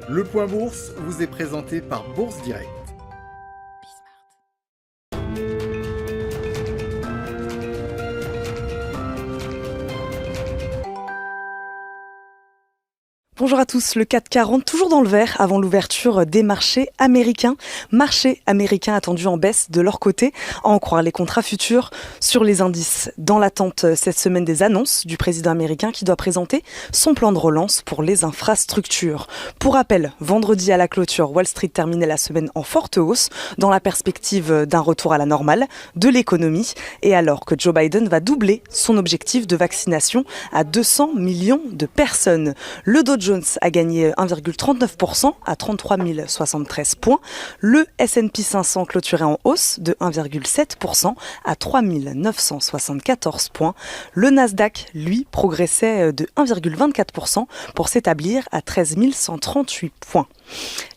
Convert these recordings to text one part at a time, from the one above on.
Le point bourse vous est présenté par Bourse Direct. Bonjour à tous, le CAC 40 toujours dans le vert avant l'ouverture des marchés américains. Marchés américains attendus en baisse de leur côté, à en croire les contrats futurs sur les indices. Dans l'attente cette semaine des annonces du président américain qui doit présenter son plan de relance pour les infrastructures. Pour rappel, vendredi à la clôture, Wall Street terminait la semaine en forte hausse dans la perspective d'un retour à la normale de l'économie et alors que Joe Biden va doubler son objectif de vaccination à 200 millions de personnes. Le Dow Jones a gagné 1,39% à 33 073 points. Le S&P 500 clôturait en hausse de 1,7% à 3 974 points. Le Nasdaq, lui, progressait de 1,24% pour s'établir à 13 138 points.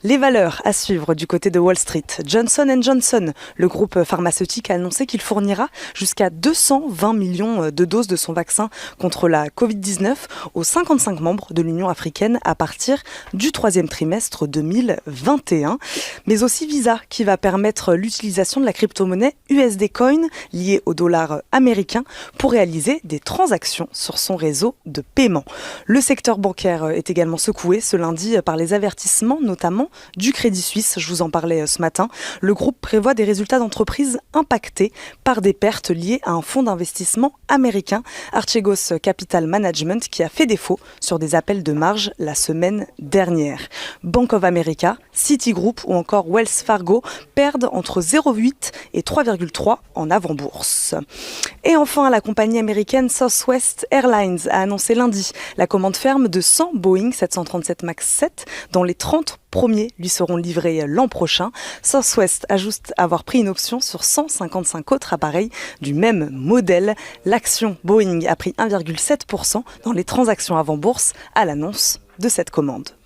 Les valeurs à suivre du côté de Wall Street. Johnson & Johnson, le groupe pharmaceutique, a annoncé qu'il fournira jusqu'à 220 millions de doses de son vaccin contre la Covid-19 aux 55 membres de l'Union africaine à partir du troisième trimestre 2021. Mais aussi Visa qui va permettre l'utilisation de la crypto-monnaie USD Coin liée au dollar américain pour réaliser des transactions sur son réseau de paiement. Le secteur bancaire est également secoué ce lundi par les avertissements notamment du Crédit Suisse, je vous en parlais ce matin. Le groupe prévoit des résultats d'entreprises impactés par des pertes liées à un fonds d'investissement américain, Archegos Capital Management, qui a fait défaut sur des appels de marge la semaine dernière. Bank of America, Citigroup ou encore Wells Fargo perdent entre 0,8 et 3,3 en avant-bourse. Et enfin, la compagnie américaine Southwest Airlines a annoncé lundi la commande ferme de 100 Boeing 737 MAX 7 dont les 30 premiers lui seront livrés l'an prochain. Southwest ajoute avoir pris une option sur 155 autres appareils du même modèle. L'action Boeing a pris 1,7% dans les transactions avant bourse à l'annonce de cette commande.